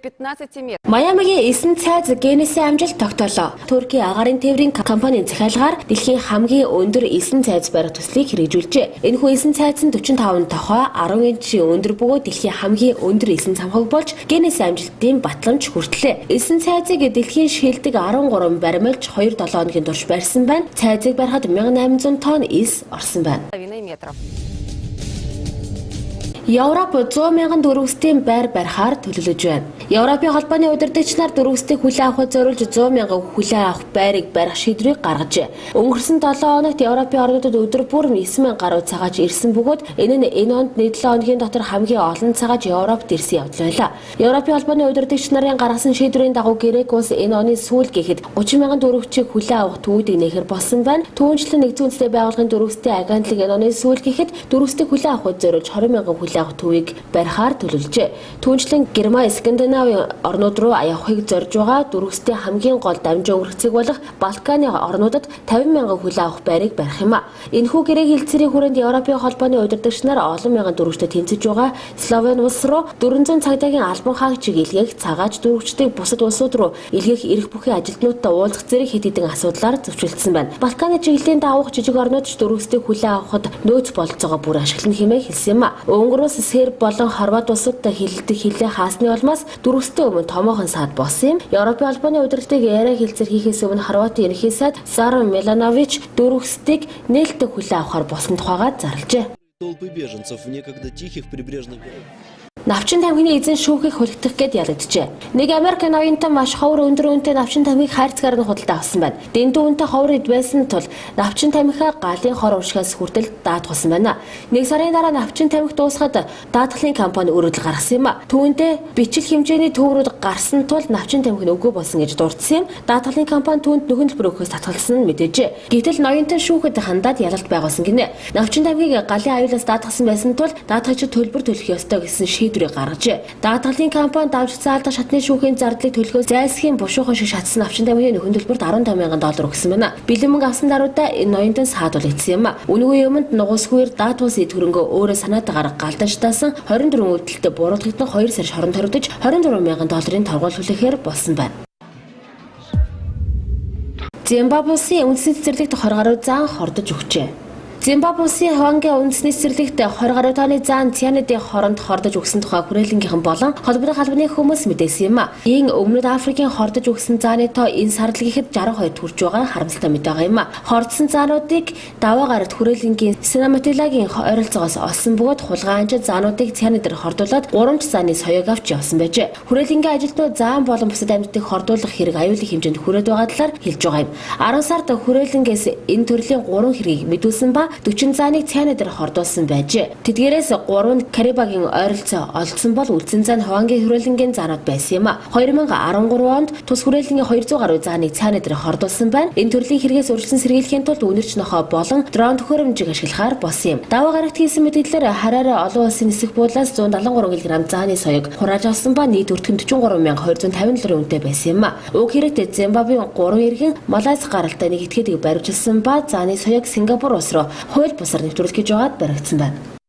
15 метров. Майамигийн эсэн цайз Генесийн амжилт тогтоолоо. Туркийн агаарын тээврийн компанийн захиалгаар дэлхийн хамгийн өндөр эсэн цайз барих төслийг хэрэгжүүлжээ. Энэхүү эсэн цайз нь 45 тохой 10 инчийн өндөр бөгөөд дэлхийн хамгийн өндөр эсэн цамхаг болж Генесийн амжилтын батламж хүртлээ. Эсэн цайзыг дэлхийн шилдэг 13 баримлж 2-7 хоногийн турш барьсан байна. Цайзыг барихад 1800 тонн эс орсон байна. Метров. Европ 100 мянган дөрвөстэй байр барихаар төлөвлөж байна. Европын холбооны удирдагч нар дөрвөстийг хүлээн авахд зориулж 100 мянган хүлээн авах байрыг барих шийдвэрийг гаргажээ. Өнгөрсөн 7 хоногт Европын орнуудад өдөр бүр 9,000 гаруй цагаач ирсэн бөгөөд энэ нь энэ онд 7 хоногийн дотор хамгийн олон цагаач Европт ирсэн явдал байлаа. Европын холбооны удирдагч нарын гаргасан шийдвэрийн дагуу Грек улс энэ оны сүүл гэхэд 30 мянган дөрвөгчийг хүлээн авах төвүүдийг нэхэр болсон байна. Түүнчлэн нэгдсэн үндэсний байгууллагын дөрвөстийн агентлаг энэ оны сүүл гэхэд дөрвөстийг хүлээн авахд зориулж 20 мянган хүлээн авах төвийг барихаар төлөвлөжээ. Түүнчлэн Герман, Скандинавын орнууд руу явахыг зорж байгаа дөрвөстийн хамгийн гол дамжин өнгөрцөг болох Балканы орнуудад 50 мянган хүлээн авах байрыг барих юм а. Энэхүү гэрээ хилцээрийн хүрээнд Европын холбооны удирдагч нар олон мянган дөрвөгчтэй тэмцэж байгаа Словен улс руу 400 цагдаагийн албан хаагчийг илгээх, цагаач дөрвөгчдийг бусад улсууд руу илгээх эрх бүхий ажилтнуудтай уулзах зэрэг хэд хэдэн асуудлаар зөвшөөрсөн байна. Балканы чиглэлийн даавуух жижиг орнууд ч дөрвөстийг хүлээн авахд нөөц бололцоогоо бүр ашиглана хэмээн хэлсэн юм а. Өнгөр улс, Серб болон Хорват улсуудтай хилдэг хилээ хаасны улмаас дөрвөстэй өмнө томоохон саад болсон юм. Европын холбооны удирдлагыг яриа хэлцээр хийхээс өмнө Хорватын ерөнхий сайд Сара Миланович дөрвөстийг нээлттэй хүлээн авахар болсон тухайгаар зарлажээ. Навчин тамхины эзэн шүүхийг хулигдах гээд ялагджээ. Нэг Америк ноёнтой маш ховор өндөр үнэтэй навчин тамхиг хайрцагаар нь худалдаа авсан байна. Дэндүү үнэтэй ховор эд байсан тул навчин тамхиа галын хор уршигаас хүртэл даатгуулсан байна. Нэг сарын дараа навчин тамхи дуусахад даатгалын компани өрөөдөл гаргасан юм а. Түүндээ бичил хэмжээний төврүүд гарсан тул навчин тамхи нь үгүй болсон гэж дурдсан юм. Даатгалын компани түүнд нөхөн төлбөр өгөхөөс татгалсан нь мэдээжээ. Гэтэл ноёнтой шүүхэд хандаад ялалт байгуулсан гинэ. Навчин тамхиг галын аюулаас даатгасан байсан тул даатгагч төлбөр төлөх ёстой гэсэн шийдвэрийг гаргажээ. Даатгалын компани давж заалдах шатны шүүхийн зардлыг төлөхөөс зайлсхийн бушуухан шиг шатсан навчин тамхины нөхөн төлбөрт $15 мянган өгсөн байна. Бэлэн мөнгө авсан даруйдаа энэ ноёнтой саадуулагдсан юм а. Үнэгүй юмд нугасгүйр даатгуулсан төрөнгөө өөрөө санаатаагаар галданштаасан 24 үйлдэлтэй буруутгагдсан 2 сар шоронд хоригдож $24 мянган торгуул хүлээхээр болсон байна. Зимбабwe улсын үндэсний цэцэрлэгт 20 гаруй заан хордож өгчээ. Зимбабwe улсын Хвангийн үндэсний цэцэрлэгт 20 гаруй тонны заан цианидын хоронд хордож өгсөн тухай хүрээлэнгийнхэн болон холбооны халбаны хүмүүс мэдээсэн юм а. Ийн Өмнөд Африкийн хордож өгсөн зааны тоо энэ сард л гэхэд 62 төрж байгаа харамсалтай мэт байгаа юм а. Хордсон заануудыг даваа гарагт хүрээлэнгийн Синаматилагийн ойролцоогоос олсон бөгөөд хулгайнчид заануудыг цианидээр хордуулад 3 зааны соёог авч явсан байжээ. Хүрээлэнгийн ажилтнууд заан болон бусад амьтдыг хордуулах хэрэг аюулын хэмжээнд хүрээд байгаа талаар хэлж байгаа юм. 10 сард хүрээлэнгээс энэ төрлийн 3 хэргийг мэдүүлсэн ба 40 зааныг цианидээр хордуулсан байжээ. Тэдгээрээс 3 нь Карибагийн ойролцоо олдсон бол үлдсэн заа нь Хвангийн хүрээлэнгийн заанууд байсан юм а. 2013 онд тус хүрээлэнгийн 200 гаруй зааныг цианидээр хордуулсан байна. Энэ төрлийн хэрэгээс үржилсэн сэргийлэхийн тулд үнэрч нохоо болон дрон төхөөрөмжийг ашиглахаар болсон юм. Даваа гарагт хийсэн мэдээлэлээр Хараарэ олон улсын нисэх буудлаас 173 кг зааны соёог хурааж авсан ба нийт өртгөн 43257 үнэтэй байсан юм а. Уг хэрэгтээ Зимбабвегийн 3 иргэн Малайз гаралтай нэг этгээдэг баривчилсан ба зааны соёог Сингапур улс руу хууль бусаар нэвтрүүлэх гэж байгаад баригдсан байна.